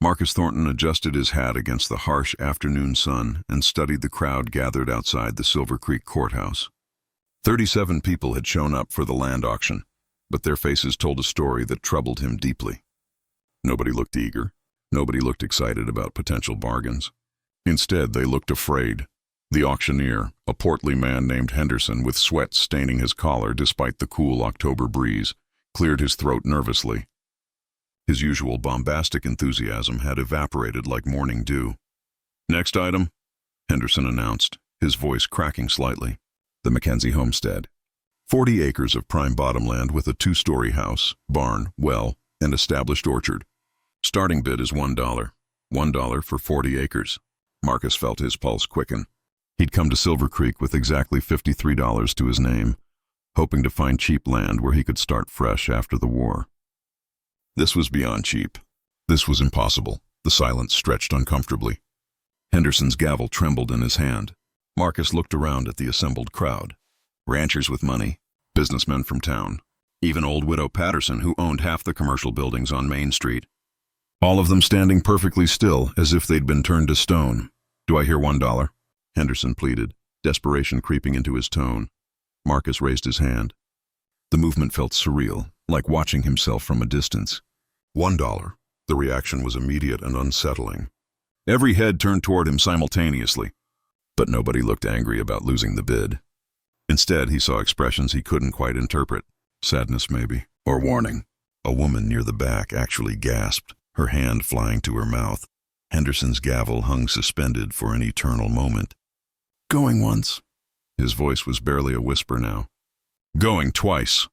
Marcus Thornton adjusted his hat against the harsh afternoon sun and studied the crowd gathered outside the Silver Creek courthouse. 37 people had shown up for the land auction, but their faces told a story that troubled him deeply. Nobody looked eager. Nobody looked excited about potential bargains. Instead, they looked afraid. The auctioneer, a portly man named Henderson with sweat staining his collar despite the cool October breeze, cleared his throat nervously. His usual bombastic enthusiasm had evaporated like morning dew. "Next item," Henderson announced, his voice cracking slightly. The Mackenzie homestead. 40 acres of prime bottomland with a 2-story house, barn, well, and established orchard. Starting bid is $1. $1 for 40 acres. Marcus felt his pulse quicken. He'd come to Silver Creek with exactly $53 to his name, hoping to find cheap land where he could start fresh after the war. This was beyond cheap. This was impossible. The silence stretched uncomfortably. Henderson's gavel trembled in his hand. Marcus looked around at the assembled crowd. Ranchers with money, businessmen from town, even old widow Patterson, who owned half the commercial buildings on Main Street. All of them standing perfectly still, as if they'd been turned to stone. "Do I hear $1? Henderson pleaded, desperation creeping into his tone. Marcus raised his hand. The movement felt surreal, like watching himself from a distance. $1. The reaction was immediate and unsettling. Every head turned toward him simultaneously. But nobody looked angry about losing the bid. Instead, he saw expressions he couldn't quite interpret. Sadness, maybe, or warning. A woman near the back actually gasped, her hand flying to her mouth. Henderson's gavel hung suspended for an eternal moment. "Going once." His voice was barely a whisper now. "Going twice."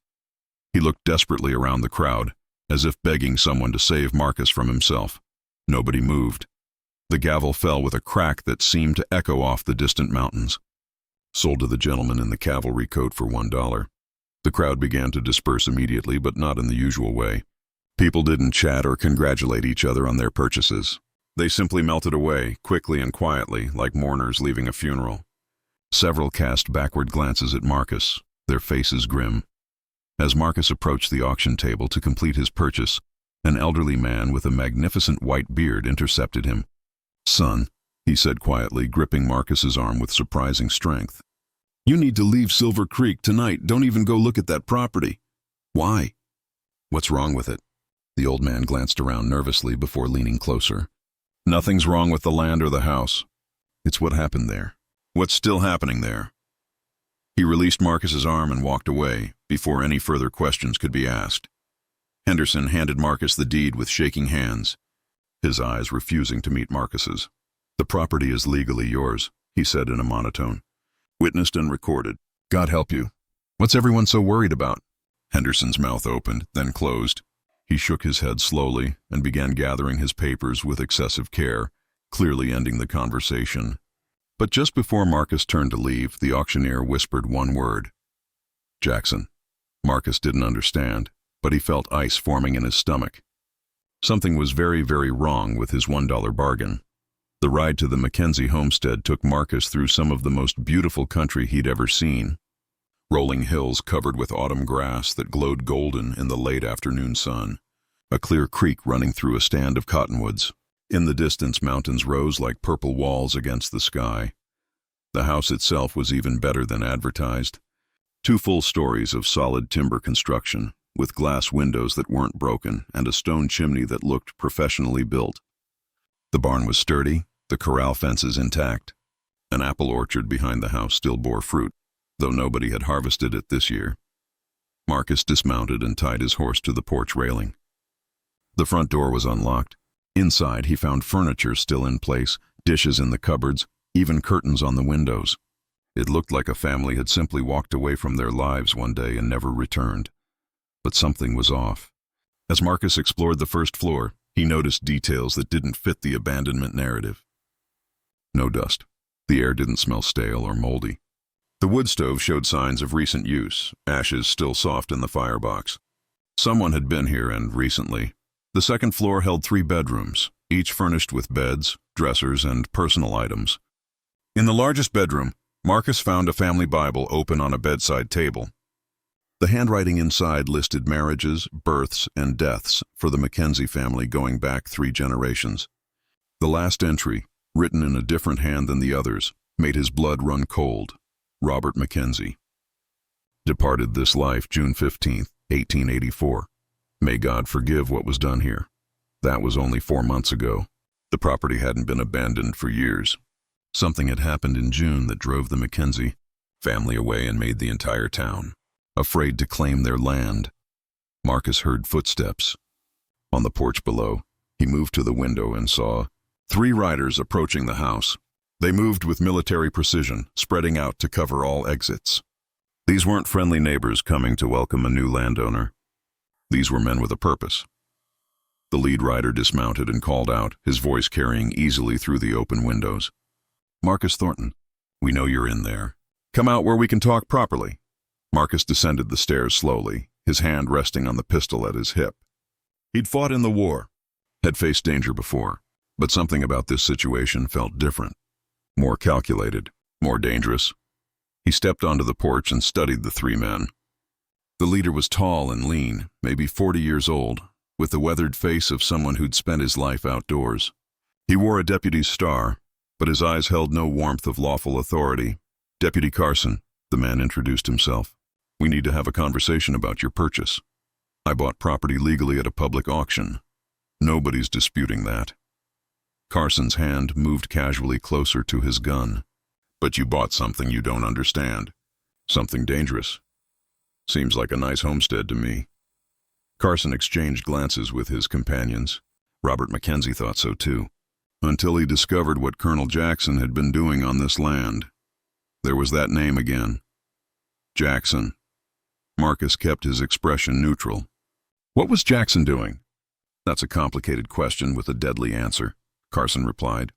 He looked desperately around the crowd, as if begging someone to save Marcus from himself. Nobody moved. The gavel fell with a crack that seemed to echo off the distant mountains. "Sold to the gentleman in the cavalry coat for $1. The crowd began to disperse immediately, but not in the usual way. People didn't chat or congratulate each other on their purchases. They simply melted away, quickly and quietly, like mourners leaving a funeral. Several cast backward glances at Marcus, their faces grim. As Marcus approached the auction table to complete his purchase, an elderly man with a magnificent white beard intercepted him. "Son," he said quietly, gripping Marcus's arm with surprising strength. "You need to leave Silver Creek tonight. Don't even go look at that property." "Why?" "What's wrong with it?" The old man glanced around nervously before leaning closer. "Nothing's wrong with the land or the house. It's what happened there. What's still happening there." He released Marcus's arm and walked away, before any further questions could be asked. Henderson handed Marcus the deed with shaking hands, his eyes refusing to meet Marcus's. "The property is legally yours," he said in a monotone. "Witnessed and recorded. God help you. What's everyone so worried about?" Henderson's mouth opened, then closed. He shook his head slowly and began gathering his papers with excessive care, clearly ending the conversation. But just before Marcus turned to leave, the auctioneer whispered one word. "Jackson." Marcus didn't understand, but he felt ice forming in his stomach. Something was very, very wrong with his $1 bargain. The ride to the Mackenzie homestead took Marcus through some of the most beautiful country he'd ever seen. Rolling hills covered with autumn grass that glowed golden in the late afternoon sun. A clear creek running through a stand of cottonwoods. In the distance, mountains rose like purple walls against the sky. The house itself was even better than advertised. 2 full stories of solid timber construction, with glass windows that weren't broken and a stone chimney that looked professionally built. The barn was sturdy, the corral fences intact. An apple orchard behind the house still bore fruit, though nobody had harvested it this year. Marcus dismounted and tied his horse to the porch railing. The front door was unlocked. Inside, he found furniture still in place, dishes in the cupboards, even curtains on the windows. It looked like a family had simply walked away from their lives one day and never returned. But something was off. As Marcus explored the first floor, he noticed details that didn't fit the abandonment narrative. No dust. The air didn't smell stale or moldy. The wood stove showed signs of recent use, ashes still soft in the firebox. Someone had been here, and recently. The second floor held 3 bedrooms, each furnished with beds, dressers, and personal items. In the largest bedroom, Marcus found a family Bible open on a bedside table. The handwriting inside listed marriages, births, and deaths for the Mackenzie family going back 3 generations. The last entry, written in a different hand than the others, made his blood run cold. Robert Mackenzie. Departed this life June 15, 1884. May God forgive what was done here. That was only 4 months ago. The property hadn't been abandoned for years. Something had happened in June that drove the Mackenzie family away and made the entire town afraid to claim their land. Marcus heard footsteps. On the porch below, he moved to the window and saw 3 riders approaching the house. They moved with military precision, spreading out to cover all exits. These weren't friendly neighbors coming to welcome a new landowner. These were men with a purpose. The lead rider dismounted and called out, his voice carrying easily through the open windows. "Marcus Thornton, we know you're in there. Come out where we can talk properly." Marcus descended the stairs slowly, his hand resting on the pistol at his hip. He'd fought in the war, had faced danger before, but something about this situation felt different. More calculated, more dangerous. He stepped onto the porch and studied the 3 men. The leader was tall and lean, maybe 40 years old, with the weathered face of someone who'd spent his life outdoors. He wore a deputy's star, but his eyes held no warmth of lawful authority. "Deputy Carson," the man introduced himself. "We need to have a conversation about your purchase. I bought property legally at a public auction. Nobody's disputing that." Carson's hand moved casually closer to his gun. "But you bought something you don't understand. Something dangerous. Seems like a nice homestead to me." Carson exchanged glances with his companions. Robert Mackenzie thought so too, until he discovered what Colonel Jackson had been doing on this land. There was that name again. Jackson. Marcus kept his expression neutral. "What was Jackson doing?" "That's a complicated question with a deadly answer," Carson replied.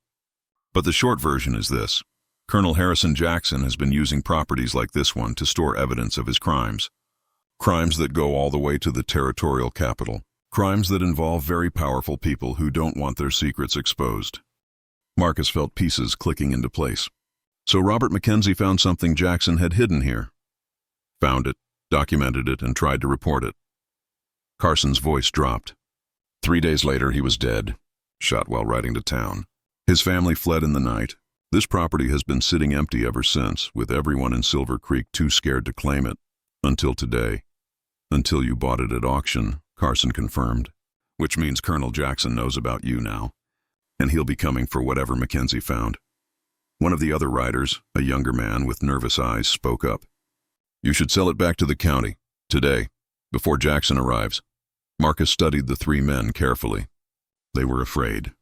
"But the short version is this. Colonel Harrison Jackson has been using properties like this one to store evidence of his crimes. Crimes that go all the way to the territorial capital. Crimes that involve very powerful people who don't want their secrets exposed." Marcus felt pieces clicking into place. So Robert Mackenzie found something Jackson had hidden here. Found it, documented it, and tried to report it. Carson's voice dropped. 3 days later, he was dead, shot while riding to town. His family fled in the night. This property has been sitting empty ever since, with everyone in Silver Creek too scared to claim it. Until today. "Until you bought it at auction," Carson confirmed. "Which means Colonel Jackson knows about you now. And he'll be coming for whatever Mackenzie found." One of the other riders, a younger man with nervous eyes, spoke up. "You should sell it back to the county, today, before Jackson arrives." Marcus studied the 3 men carefully. They were afraid.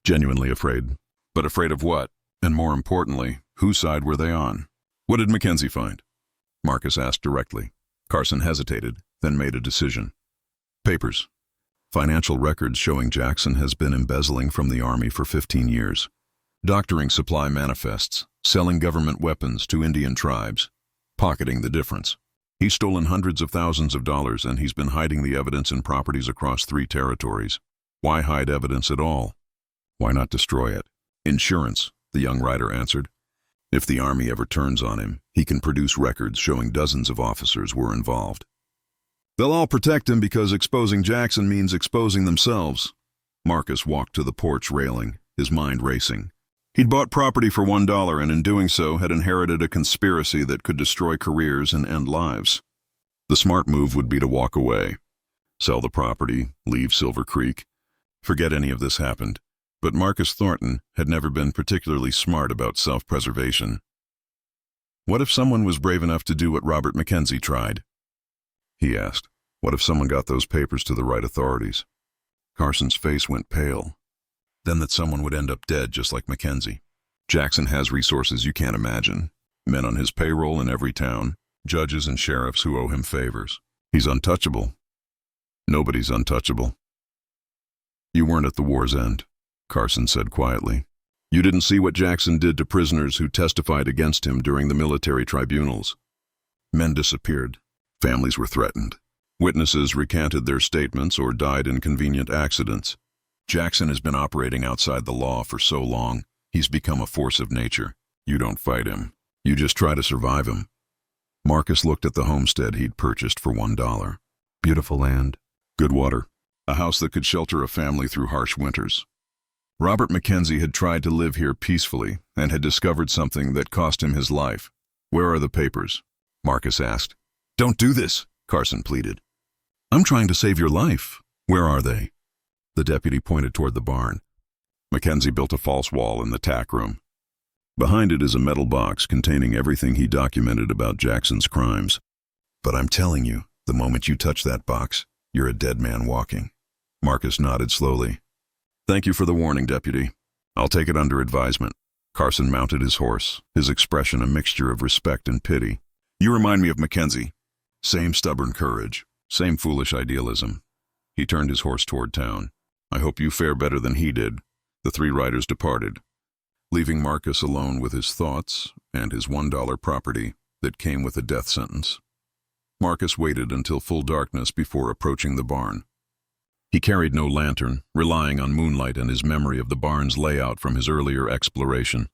Genuinely afraid. But afraid of what? And more importantly, whose side were they on? "What did Mackenzie find?" Marcus asked directly. Carson hesitated, then made a decision. "Papers. Financial records showing Jackson has been embezzling from the Army for 15 years. Doctoring supply manifests, selling government weapons to Indian tribes, pocketing the difference. He's stolen hundreds of thousands of dollars, and he's been hiding the evidence in properties across 3 territories. Why hide evidence at all? Why not destroy it?" "Insurance," the young rider answered. "If the Army ever turns on him, he can produce records showing dozens of officers were involved. They'll all protect him because exposing Jackson means exposing themselves." Marcus walked to the porch railing, his mind racing. He'd bought property for $1 and in doing so had inherited a conspiracy that could destroy careers and end lives. The smart move would be to walk away. Sell the property, leave Silver Creek. Forget any of this happened. But Marcus Thornton had never been particularly smart about self-preservation. What if someone was brave enough to do what Robert Mackenzie tried? He asked, what if someone got those papers to the right authorities? Carson's face went pale. Then that someone would end up dead just like Mackenzie. Jackson has resources you can't imagine. Men on his payroll in every town, judges and sheriffs who owe him favors. He's untouchable. Nobody's untouchable. You weren't at the war's end, Carson said quietly. You didn't see what Jackson did to prisoners who testified against him during the military tribunals. Men disappeared. Families were threatened. Witnesses recanted their statements or died in convenient accidents. Jackson has been operating outside the law for so long, he's become a force of nature. You don't fight him. You just try to survive him. Marcus looked at the homestead he'd purchased for $1. Beautiful land, good water, a house that could shelter a family through harsh winters. Robert Mackenzie had tried to live here peacefully and had discovered something that cost him his life. "Where are the papers?" Marcus asked. "Don't do this," Carson pleaded. "I'm trying to save your life. Where are they?" The deputy pointed toward the barn. Mackenzie built a false wall in the tack room. Behind it is a metal box containing everything he documented about Jackson's crimes. "But I'm telling you, the moment you touch that box, you're a dead man walking." Marcus nodded slowly. "Thank you for the warning, deputy. I'll take it under advisement." Carson mounted his horse, his expression a mixture of respect and pity. "You remind me of Mackenzie. Same stubborn courage, same foolish idealism." He turned his horse toward town. "I hope you fare better than he did." The three riders departed, leaving Marcus alone with his thoughts and his $1 property that came with a death sentence. Marcus waited until full darkness before approaching the barn. He carried no lantern, relying on moonlight and his memory of the barn's layout from his earlier exploration.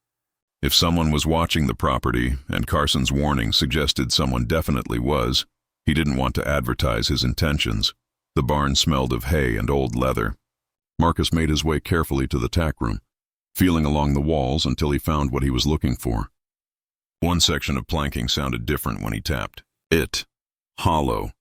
If someone was watching the property, and Carson's warning suggested someone definitely was, he didn't want to advertise his intentions. The barn smelled of hay and old leather. Marcus made his way carefully to the tack room, feeling along the walls until he found what he was looking for. One section of planking sounded different when he tapped. Hollow.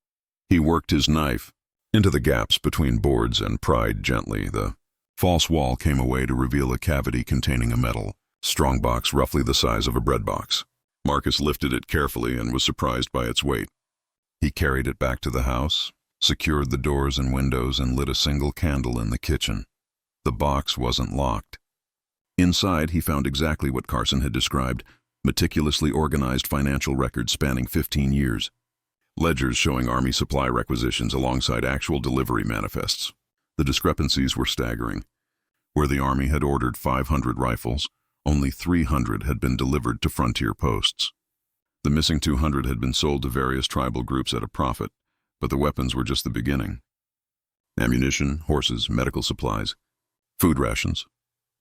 He worked his knife into the gaps between boards and pried gently. The false wall came away to reveal a cavity containing a metal strongbox roughly the size of a bread box. Marcus lifted it carefully and was surprised by its weight. He carried it back to the house, secured the doors and windows, and lit a single candle in the kitchen. The box wasn't locked. Inside, he found exactly what Carson had described: meticulously organized financial records spanning 15 years. Ledgers showing Army supply requisitions alongside actual delivery manifests. The discrepancies were staggering. Where the Army had ordered 500 rifles, only 300 had been delivered to frontier posts. The missing 200 had been sold to various tribal groups at a profit, but the weapons were just the beginning. Ammunition, horses, medical supplies, food rations,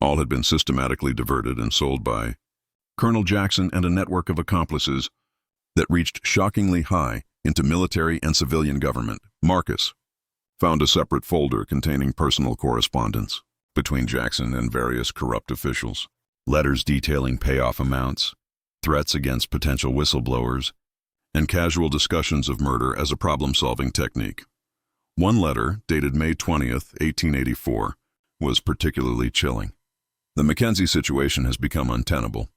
all had been systematically diverted and sold by Colonel Jackson and a network of accomplices that reached shockingly high into military and civilian government. Marcus found a separate folder containing personal correspondence between Jackson and various corrupt officials, letters detailing payoff amounts, threats against potential whistleblowers, and casual discussions of murder as a problem-solving technique. One letter, dated May 20th, 1884, was particularly chilling. "The Mackenzie situation has become untenable.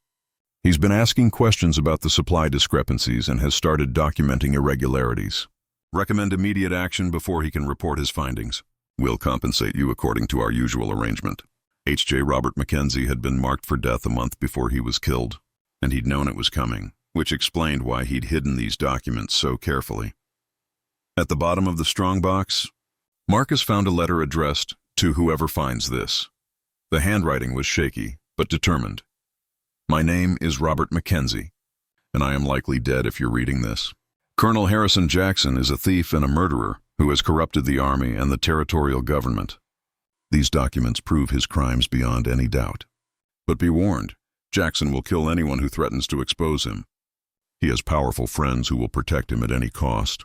He's been asking questions about the supply discrepancies and has started documenting irregularities. Recommend immediate action before he can report his findings. We'll compensate you according to our usual arrangement." H.J. Robert Mackenzie had been marked for death a month before he was killed, and he'd known it was coming, which explained why he'd hidden these documents so carefully. At the bottom of the strongbox, Marcus found a letter addressed to "Whoever finds this." The handwriting was shaky, but determined. "My name is Robert Mackenzie, and I am likely dead if you're reading this. Colonel Harrison Jackson is a thief and a murderer who has corrupted the Army and the territorial government. These documents prove his crimes beyond any doubt. But be warned, Jackson will kill anyone who threatens to expose him. He has powerful friends who will protect him at any cost.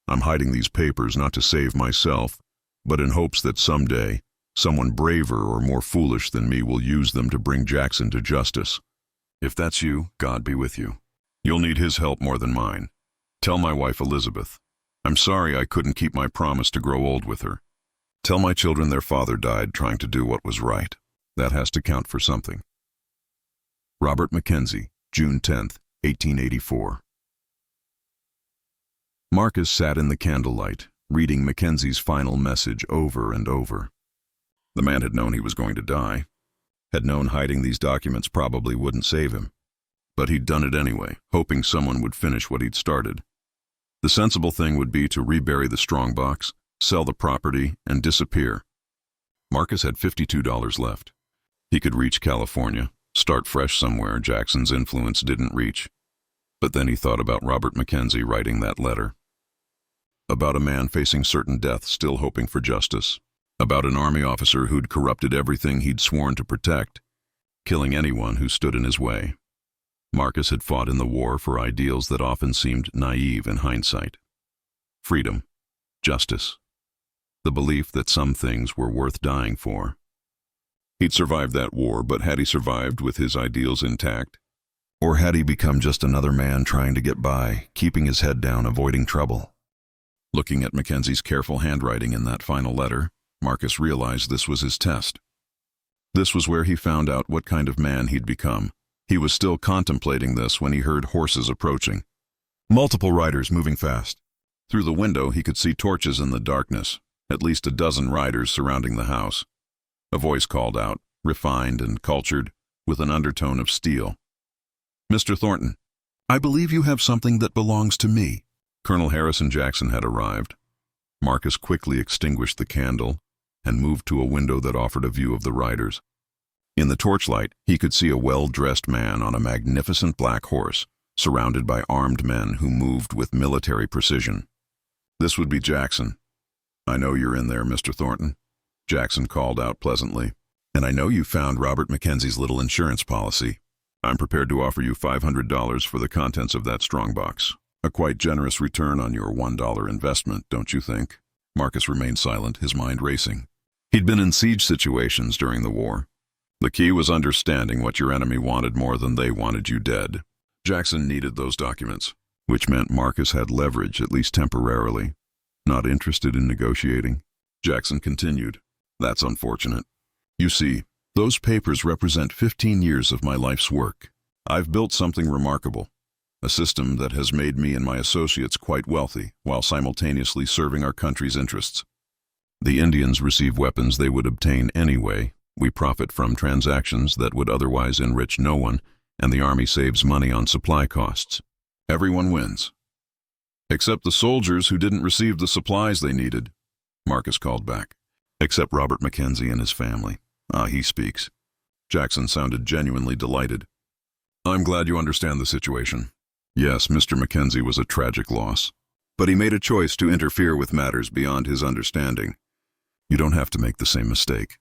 I'm hiding these papers not to save myself, but in hopes that someday someone braver or more foolish than me will use them to bring Jackson to justice. If that's you, God be with you. You'll need his help more than mine. Tell my wife Elizabeth. I'm sorry I couldn't keep my promise to grow old with her. Tell my children their father died trying to do what was right. That has to count for something. Robert Mackenzie, June 10th, 1884. Marcus sat in the candlelight, reading Mackenzie's final message over and over. The man had known he was going to die, had known hiding these documents probably wouldn't save him. But he'd done it anyway, hoping someone would finish what he'd started. The sensible thing would be to rebury the strongbox, sell the property, and disappear. Marcus had $52 left. He could reach California, start fresh somewhere Jackson's influence didn't reach. But then he thought about Robert Mackenzie writing that letter. About a man facing certain death still hoping for justice. About an Army officer who'd corrupted everything he'd sworn to protect, killing anyone who stood in his way. Marcus had fought in the war for ideals that often seemed naive in hindsight. Freedom, justice, the belief that some things were worth dying for. He'd survived that war, but had he survived with his ideals intact? Or had he become just another man trying to get by, keeping his head down, avoiding trouble? Looking at Mackenzie's careful handwriting in that final letter, Marcus realized this was his test. This was where he found out what kind of man he'd become. He was still contemplating this when he heard horses approaching. Multiple riders moving fast. Through the window he could see torches in the darkness, at least a dozen riders surrounding the house. A voice called out, refined and cultured, with an undertone of steel. "Mr. Thornton, I believe you have something that belongs to me." Colonel Harrison Jackson had arrived. Marcus quickly extinguished the candle and moved to a window that offered a view of the riders. In the torchlight, he could see a well-dressed man on a magnificent black horse, surrounded by armed men who moved with military precision. This would be Jackson. "I know you're in there, Mr. Thornton," Jackson called out pleasantly. "And I know you found Robert Mackenzie's little insurance policy. I'm prepared to offer you $500 for the contents of that strongbox. A quite generous return on your $1 investment, don't you think?" Marcus remained silent, his mind racing. He'd been in siege situations during the war. The key was understanding what your enemy wanted more than they wanted you dead. Jackson needed those documents, which meant Marcus had leverage, at least temporarily. Not interested in negotiating? Jackson continued. "That's unfortunate. You see, those papers represent 15 years of my life's work. I've built something remarkable, a system that has made me and my associates quite wealthy, while simultaneously serving our country's interests. The Indians receive weapons they would obtain anyway. We profit from transactions that would otherwise enrich no one, and the Army saves money on supply costs. Everyone wins. Except the soldiers who didn't receive the supplies they needed," Marcus called back. "Except Robert Mackenzie and his family. Ah, he speaks." Jackson sounded genuinely delighted. "I'm glad you understand the situation. Yes, Mr. Mackenzie was a tragic loss, but he made a choice to interfere with matters beyond his understanding. You don't have to make the same mistake."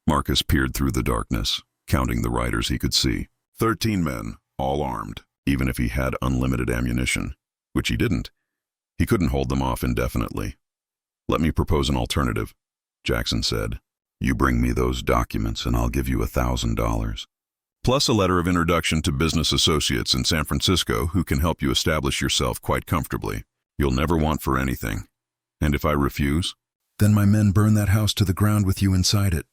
Marcus peered through the darkness, counting the riders he could see. 13 men, all armed, even if he had unlimited ammunition, which he didn't. He couldn't hold them off indefinitely. "Let me propose an alternative," Jackson said. "You bring me those documents and I'll give you $1,000. Plus a letter of introduction to business associates in San Francisco who can help you establish yourself quite comfortably. You'll never want for anything. And if I refuse, then my men burn that house to the ground with you inside it.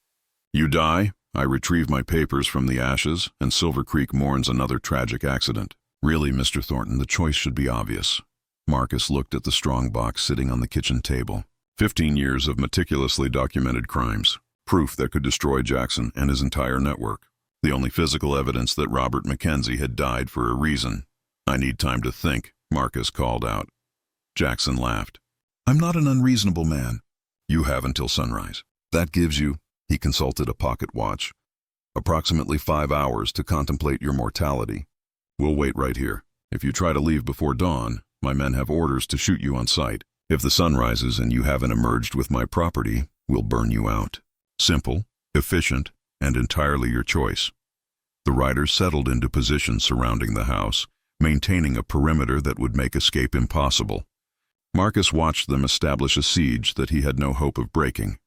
You die, I retrieve my papers from the ashes, and Silver Creek mourns another tragic accident. Really, Mr. Thornton, the choice should be obvious." Marcus looked at the strong box sitting on the kitchen table. 15 years of meticulously documented crimes, proof that could destroy Jackson and his entire network. The only physical evidence that Robert Mackenzie had died for a reason. "I need time to think," Marcus called out. Jackson laughed. "I'm not an unreasonable man. You have until sunrise. That gives you," he consulted a pocket watch, "approximately 5 hours to contemplate your mortality. We'll wait right here. If you try to leave before dawn, my men have orders to shoot you on sight. If the sun rises and you haven't emerged with my property, we'll burn you out. Simple, efficient, and entirely your choice." The riders settled into position surrounding the house, maintaining a perimeter that would make escape impossible. Marcus watched them establish a siege that he had no hope of breaking.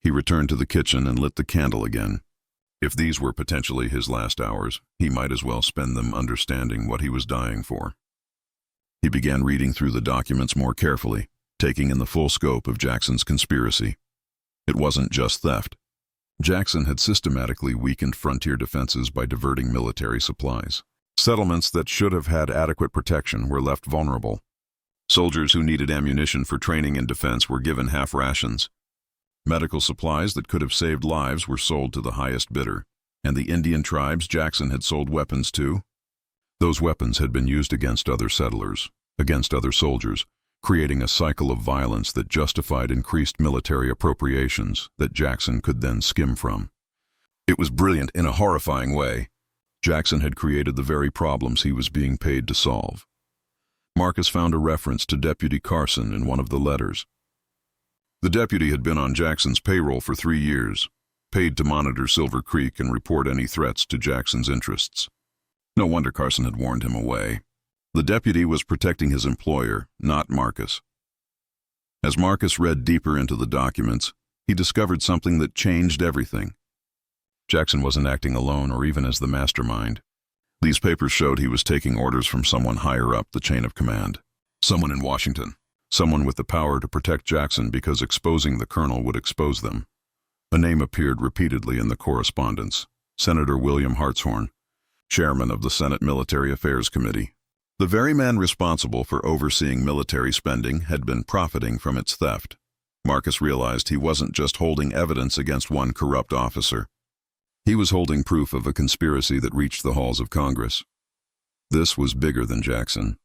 He returned to the kitchen and lit the candle again. If these were potentially his last hours, he might as well spend them understanding what he was dying for. He began reading through the documents more carefully, taking in the full scope of Jackson's conspiracy. It wasn't just theft. Jackson had systematically weakened frontier defenses by diverting military supplies. Settlements that should have had adequate protection were left vulnerable. Soldiers who needed ammunition for training and defense were given half rations. Medical supplies that could have saved lives were sold to the highest bidder, and the Indian tribes Jackson had sold weapons to. Those weapons had been used against other settlers, against other soldiers, creating a cycle of violence that justified increased military appropriations that Jackson could then skim from. It was brilliant in a horrifying way. Jackson had created the very problems he was being paid to solve. Marcus found a reference to Deputy Carson in one of the letters. The deputy had been on Jackson's payroll for 3 years, paid to monitor Silver Creek and report any threats to Jackson's interests. No wonder Carson had warned him away. The deputy was protecting his employer, not Marcus. As Marcus read deeper into the documents, he discovered something that changed everything. Jackson wasn't acting alone or even as the mastermind. These papers showed he was taking orders from someone higher up the chain of command. Someone in Washington. Someone with the power to protect Jackson because exposing the colonel would expose them. A name appeared repeatedly in the correspondence: Senator William Hartshorn, chairman of the Senate Military Affairs Committee. The very man responsible for overseeing military spending had been profiting from its theft. Marcus realized he wasn't just holding evidence against one corrupt officer. He was holding proof of a conspiracy that reached the halls of Congress. This was bigger than Jackson.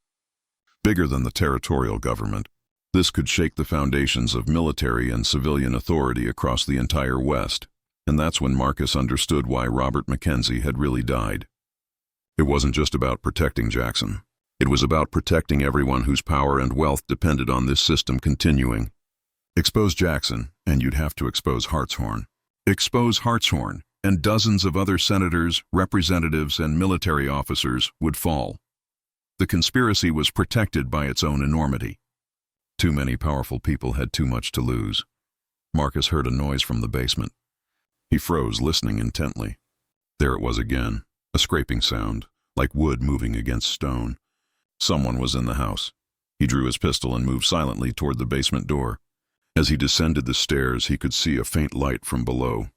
Bigger than the territorial government. This could shake the foundations of military and civilian authority across the entire West, and that's when Marcus understood why Robert McKenzie had really died. It wasn't just about protecting Jackson. It was about protecting everyone whose power and wealth depended on this system continuing. Expose Jackson, and you'd have to expose Hartshorn. Expose Hartshorn, and dozens of other senators, representatives, and military officers would fall. The conspiracy was protected by its own enormity. Too many powerful people had too much to lose. Marcus heard a noise from the basement. He froze, listening intently. There it was again, a scraping sound, like wood moving against stone. Someone was in the house. He drew his pistol and moved silently toward the basement door. As he descended the stairs, he could see a faint light from below.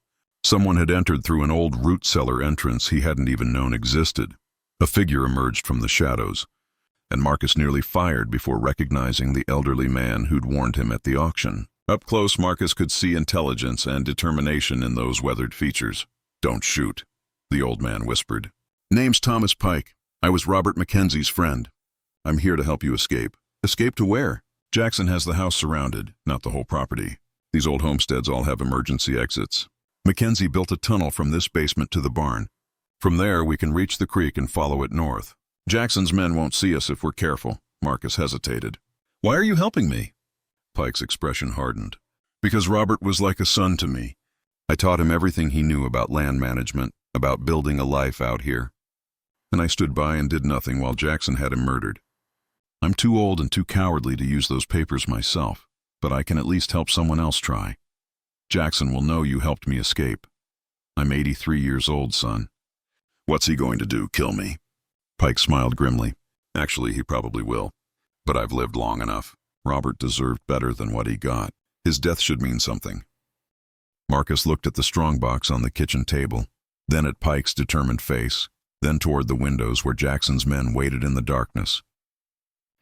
Someone had entered through an old root cellar entrance he hadn't even known existed. A figure emerged from the shadows, and Marcus nearly fired before recognizing the elderly man who'd warned him at the auction. Up close, Marcus could see intelligence and determination in those weathered features. "Don't shoot," the old man whispered. "Name's Thomas Pike. I was Robert McKenzie's friend. I'm here to help you escape." "Escape to where?" "Jackson has the house surrounded, not the whole property. These old homesteads all have emergency exits. McKenzie built a tunnel from this basement to the barn. From there, we can reach the creek and follow it north. Jackson's men won't see us if we're careful." Marcus hesitated. "Why are you helping me?" Pike's expression hardened. "Because Robert was like a son to me. I taught him everything he knew about land management, about building a life out here. And I stood by and did nothing while Jackson had him murdered. I'm too old and too cowardly to use those papers myself, but I can at least help someone else try. Jackson will know you helped me escape. I'm 83 years old, son." "What's he going to do, kill me?" Pike smiled grimly. "Actually, he probably will. But I've lived long enough. Robert deserved better than what he got. His death should mean something." Marcus looked at the strongbox on the kitchen table, then at Pike's determined face, then toward the windows where Jackson's men waited in the darkness.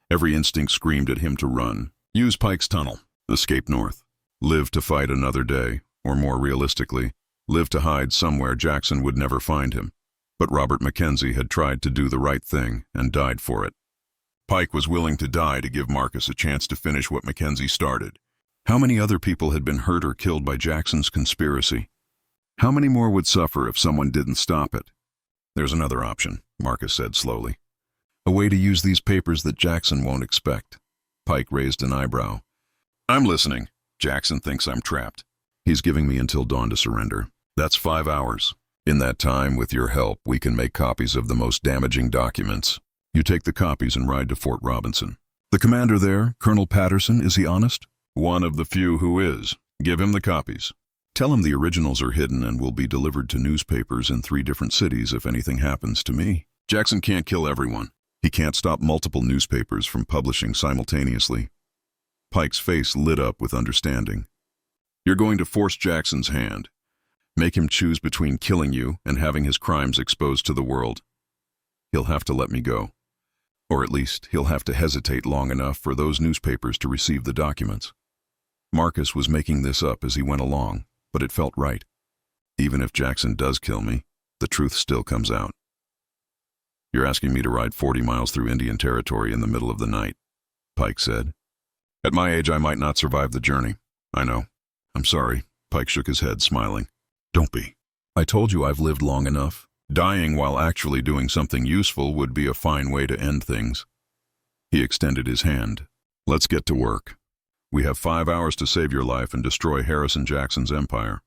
Every instinct screamed at him to run. Use Pike's tunnel. Escape north. Live to fight another day, or more realistically, live to hide somewhere Jackson would never find him. But Robert McKenzie had tried to do the right thing and died for it. Pike was willing to die to give Marcus a chance to finish what McKenzie started. How many other people had been hurt or killed by Jackson's conspiracy? How many more would suffer if someone didn't stop it? "There's another option," Marcus said slowly. "A way to use these papers that Jackson won't expect." Pike raised an eyebrow. "I'm listening." "Jackson thinks I'm trapped. He's giving me until dawn to surrender. That's 5 hours. In that time, with your help, we can make copies of the most damaging documents. You take the copies and ride to Fort Robinson. The commander there, Colonel Patterson, is he honest?" "One of the few who is. Give him the copies. Tell him the originals are hidden and will be delivered to newspapers in 3 different cities if anything happens to me. Jackson can't kill everyone. He can't stop multiple newspapers from publishing simultaneously." Pike's face lit up with understanding. "You're going to force Jackson's hand. Make him choose between killing you and having his crimes exposed to the world. He'll have to let me go. Or at least, he'll have to hesitate long enough for those newspapers to receive the documents." Marcus was making this up as he went along, but it felt right. Even if Jackson does kill me, the truth still comes out. "You're asking me to ride 40 miles through Indian Territory in the middle of the night," Pike said. "At my age, I might not survive the journey. I know. I'm sorry." Pike shook his head, smiling. "Don't be. I told you I've lived long enough. Dying while actually doing something useful would be a fine way to end things." He extended his hand. "Let's get to work. We have 5 hours to save your life and destroy Harrison Jackson's empire."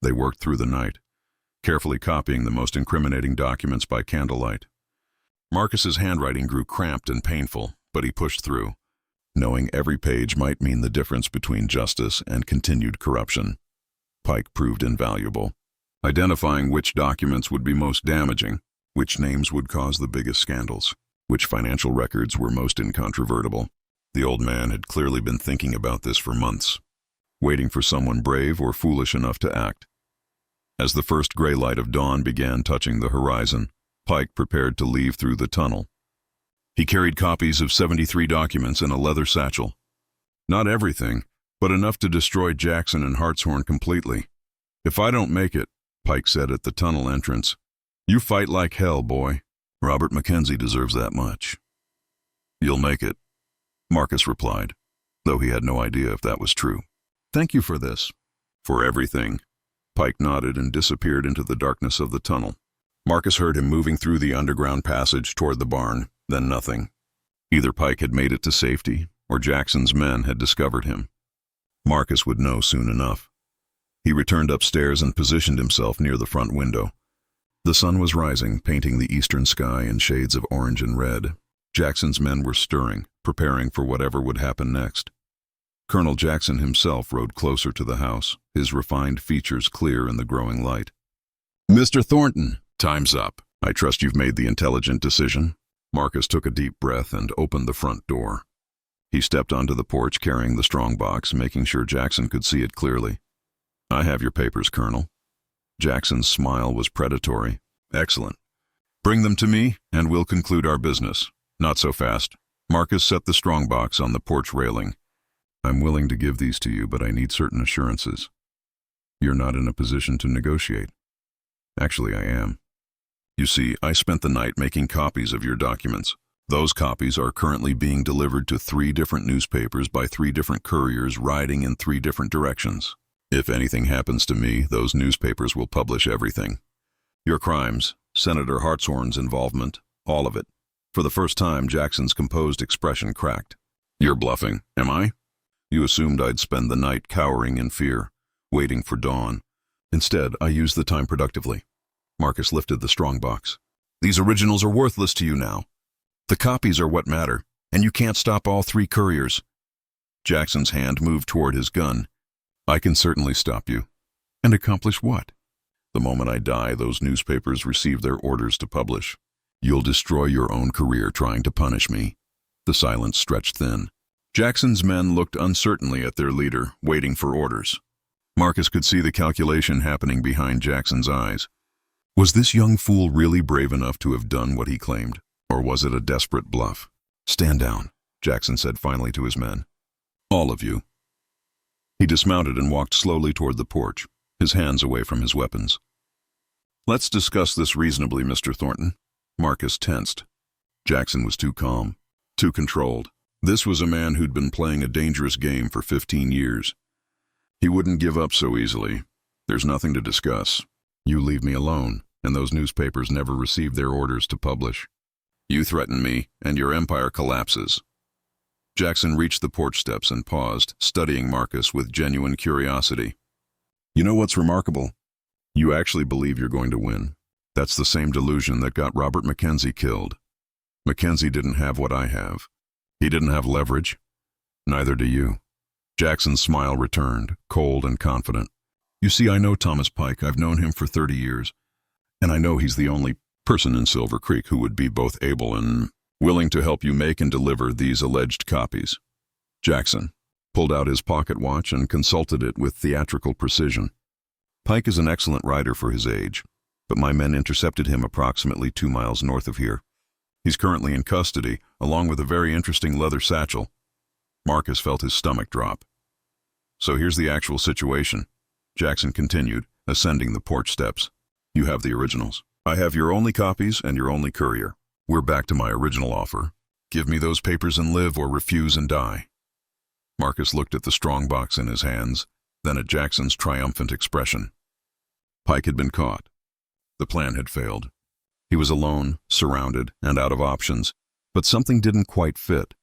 They worked through the night, carefully copying the most incriminating documents by candlelight. Marcus's handwriting grew cramped and painful, but he pushed through, knowing every page might mean the difference between justice and continued corruption. Pike proved invaluable, identifying which documents would be most damaging, which names would cause the biggest scandals, which financial records were most incontrovertible. The old man had clearly been thinking about this for months, waiting for someone brave or foolish enough to act. As the first gray light of dawn began touching the horizon, Pike prepared to leave through the tunnel. He carried copies of 73 documents in a leather satchel. Not everything, but enough to destroy Jackson and Hartshorn completely. "If I don't make it," Pike said at the tunnel entrance, "you fight like hell, boy. Robert Mackenzie deserves that much." "You'll make it," Marcus replied, though he had no idea if that was true. "Thank you for this." "For everything." Pike nodded and disappeared into the darkness of the tunnel. Marcus heard him moving through the underground passage toward the barn, then nothing. Either Pike had made it to safety, or Jackson's men had discovered him. Marcus would know soon enough. He returned upstairs and positioned himself near the front window. The sun was rising, painting the eastern sky in shades of orange and red. Jackson's men were stirring, preparing for whatever would happen next. Colonel Jackson himself rode closer to the house, his refined features clear in the growing light. "Mr. Thornton, time's up. I trust you've made the intelligent decision." Marcus took a deep breath and opened the front door. He stepped onto the porch carrying the strongbox, making sure Jackson could see it clearly. "I have your papers, Colonel." Jackson's smile was predatory. "Excellent. Bring them to me, and we'll conclude our business." "Not so fast." Marcus set the strongbox on the porch railing. "I'm willing to give these to you, but I need certain assurances. You're not in a position to negotiate." "Actually, I am. You see, I spent the night making copies of your documents. Those copies are currently being delivered to 3 different newspapers by 3 different couriers riding in 3 different directions. If anything happens to me, those newspapers will publish everything. Your crimes, Senator Hartshorn's involvement, all of it." For the first time, Jackson's composed expression cracked. "You're bluffing, am I? You assumed I'd spend the night cowering in fear, waiting for dawn. Instead, I used the time productively." Marcus lifted the strongbox. "These originals are worthless to you now. The copies are what matter, and you can't stop all 3 couriers." Jackson's hand moved toward his gun. "I can certainly stop you." "And accomplish what?" "The moment I die, those newspapers receive their orders to publish. You'll destroy your own career trying to punish me." The silence stretched thin. Jackson's men looked uncertainly at their leader, waiting for orders. Marcus could see the calculation happening behind Jackson's eyes. Was this young fool really brave enough to have done what he claimed, or was it a desperate bluff? "Stand down," Jackson said finally to his men. "All of you." He dismounted and walked slowly toward the porch, his hands away from his weapons. "Let's discuss this reasonably, Mr. Thornton." Marcus tensed. Jackson was too calm, too controlled. This was a man who'd been playing a dangerous game for 15 years. He wouldn't give up so easily. "There's nothing to discuss. You leave me alone, and those newspapers never receive their orders to publish. You threaten me, and your empire collapses." Jackson reached the porch steps and paused, studying Marcus with genuine curiosity. "You know what's remarkable? You actually believe you're going to win. That's the same delusion that got Robert Mackenzie killed. Mackenzie didn't have what I have. He didn't have leverage. Neither do you." Jackson's smile returned, cold and confident. "You see, I know Thomas Pike. I've known him for 30 years. And I know he's the only person in Silver Creek who would be both able and willing to help you make and deliver these alleged copies." Jackson pulled out his pocket watch and consulted it with theatrical precision. "Pike is an excellent rider for his age, but my men intercepted him approximately 2 miles north of here. He's currently in custody, along with a very interesting leather satchel." Marcus felt his stomach drop. "So here's the actual situation," Jackson continued, ascending the porch steps. "You have the originals. I have your only copies and your only courier. We're back to my original offer. Give me those papers and live, or refuse and die." Marcus looked at the strongbox in his hands, then at Jackson's triumphant expression. Pike had been caught. The plan had failed. He was alone, surrounded, and out of options, but something didn't quite fit.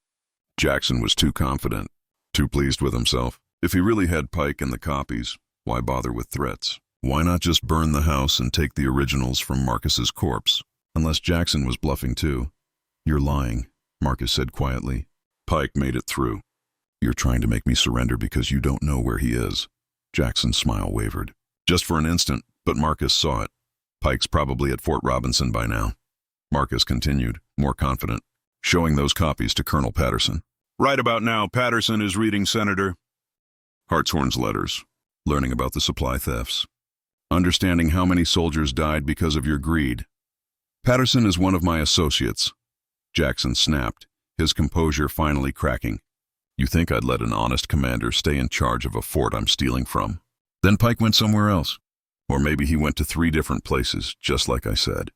Jackson was too confident, too pleased with himself. If he really had Pike and the copies, why bother with threats? Why not just burn the house and take the originals from Marcus's corpse? Unless Jackson was bluffing too. "You're lying," Marcus said quietly. "Pike made it through." "You're trying to make me surrender because you don't know where he is." Jackson's smile wavered. Just for an instant, but Marcus saw it. "Pike's probably at Fort Robinson by now." Marcus continued, more confident, showing those copies to Colonel Patterson. "Right about now, Patterson is reading Senator Hartshorn's letters, learning about the supply thefts, understanding how many soldiers died because of your greed. Patterson is one of my associates." Jackson snapped, his composure finally cracking. "You think I'd let an honest commander stay in charge of a fort I'm stealing from? Then Pike went somewhere else. Or maybe he went to 3 different places, just like I said."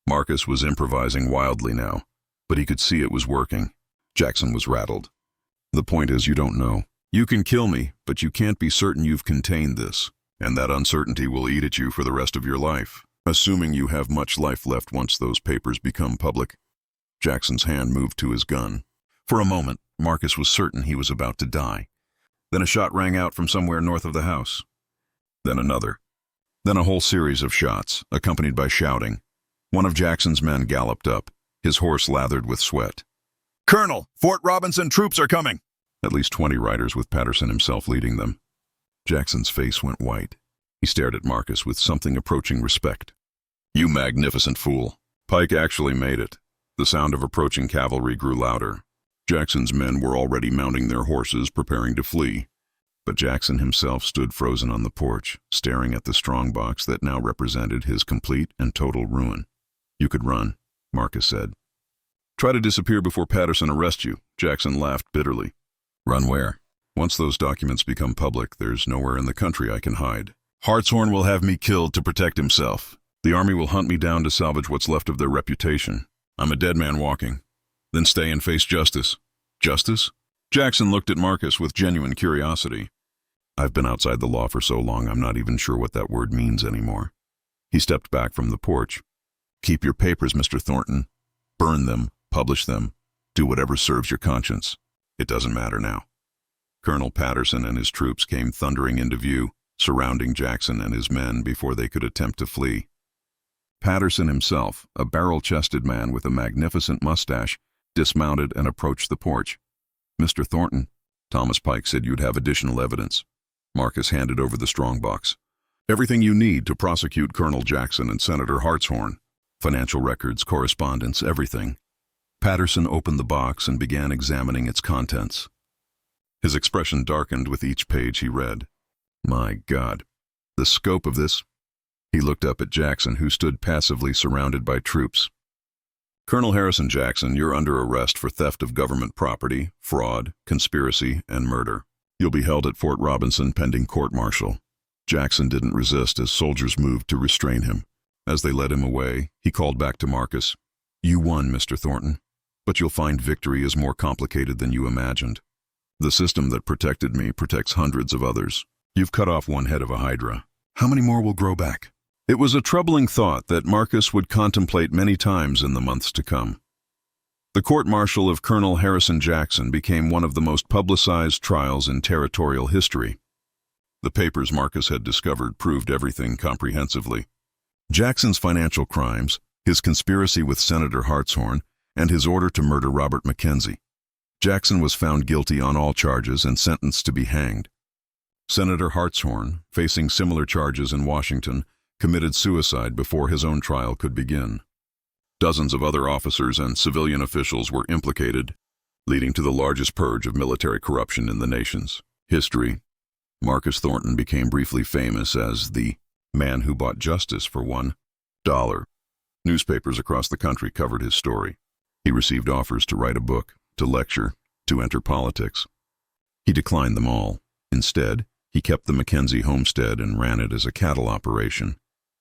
Marcus was improvising wildly now, but he could see it was working. Jackson was rattled. "The point is, you don't know. You can kill me, but you can't be certain you've contained this, and that uncertainty will eat at you for the rest of your life, assuming you have much life left once those papers become public." Jackson's hand moved to his gun. For a moment, Marcus was certain he was about to die. Then a shot rang out from somewhere north of the house. Then another. Then a whole series of shots, accompanied by shouting. One of Jackson's men galloped up, his horse lathered with sweat. "Colonel, Fort Robinson troops are coming!" At least 20 riders with Patterson himself leading them. Jackson's face went white. He stared at Marcus with something approaching respect. "You magnificent fool." Pike actually made it. The sound of approaching cavalry grew louder. Jackson's men were already mounting their horses, preparing to flee. But Jackson himself stood frozen on the porch, staring at the strongbox that now represented his complete and total ruin. "You could run," Marcus said. "Try to disappear before Patterson arrests you," Jackson laughed bitterly. "Run where? Once those documents become public, there's nowhere in the country I can hide. Hartshorn will have me killed to protect himself. The army will hunt me down to salvage what's left of their reputation. I'm a dead man walking. Then stay and face justice." "Justice?" Jackson looked at Marcus with genuine curiosity. "I've been outside the law for so long I'm not even sure what that word means anymore." He stepped back from the porch. "Keep your papers, Mr. Thornton. Burn them, publish them, do whatever serves your conscience. It doesn't matter now." Colonel Patterson and his troops came thundering into view, surrounding Jackson and his men before they could attempt to flee. Patterson himself, a barrel-chested man with a magnificent mustache, dismounted and approached the porch. "Mr. Thornton, Thomas Pike said you'd have additional evidence." Marcus handed over the strongbox. "Everything you need to prosecute Colonel Jackson and Senator Hartshorn. Financial records, correspondence, everything." Patterson opened the box and began examining its contents. His expression darkened with each page he read. "My God, the scope of this..." He looked up at Jackson, who stood passively surrounded by troops. "Colonel Harrison Jackson, you're under arrest for theft of government property, fraud, conspiracy, and murder. You'll be held at Fort Robinson pending court-martial." Jackson didn't resist as soldiers moved to restrain him. As they led him away, he called back to Marcus. "You won, Mr. Thornton, but you'll find victory is more complicated than you imagined. The system that protected me protects hundreds of others. You've cut off one head of a hydra. How many more will grow back?" It was a troubling thought that Marcus would contemplate many times in the months to come. The court-martial of Colonel Harrison Jackson became one of the most publicized trials in territorial history. The papers Marcus had discovered proved everything comprehensively. Jackson's financial crimes, his conspiracy with Senator Hartshorn, and his order to murder Robert Mackenzie. Jackson was found guilty on all charges and sentenced to be hanged. Senator Hartshorn, facing similar charges in Washington, committed suicide before his own trial could begin. Dozens of other officers and civilian officials were implicated, leading to the largest purge of military corruption in the nation's history. Marcus Thornton became briefly famous as the man who bought justice for $1. Newspapers across the country covered his story. He received offers to write a book, to lecture, to enter politics. He declined them all. Instead, he kept the Mackenzie homestead and ran it as a cattle operation,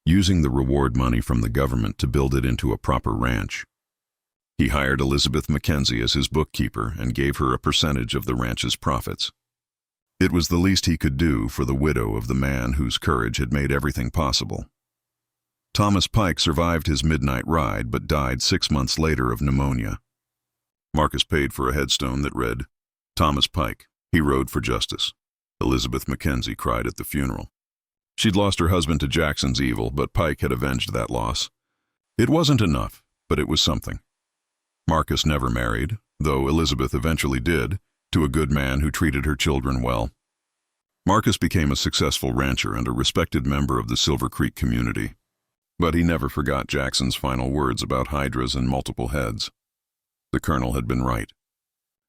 using the reward money from the government to build it into a proper ranch. He hired Elizabeth Mackenzie as his bookkeeper and gave her a percentage of the ranch's profits. It was the least he could do for the widow of the man whose courage had made everything possible. Thomas Pike survived his midnight ride but died 6 months later of pneumonia. Marcus paid for a headstone that read, "Thomas Pike, he rode for justice." Elizabeth Mackenzie cried at the funeral. She'd lost her husband to Jackson's evil, but Pike had avenged that loss. It wasn't enough, but it was something. Marcus never married, though Elizabeth eventually did, to a good man who treated her children well. Marcus became a successful rancher and a respected member of the Silver Creek community. But he never forgot Jackson's final words about hydras and multiple heads. The colonel had been right.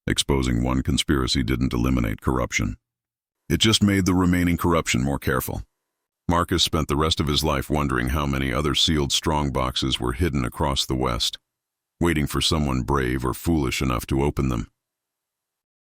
Exposing one conspiracy didn't eliminate corruption. It just made the remaining corruption more careful. Marcus spent the rest of his life wondering how many other sealed strongboxes were hidden across the West, waiting for someone brave or foolish enough to open them.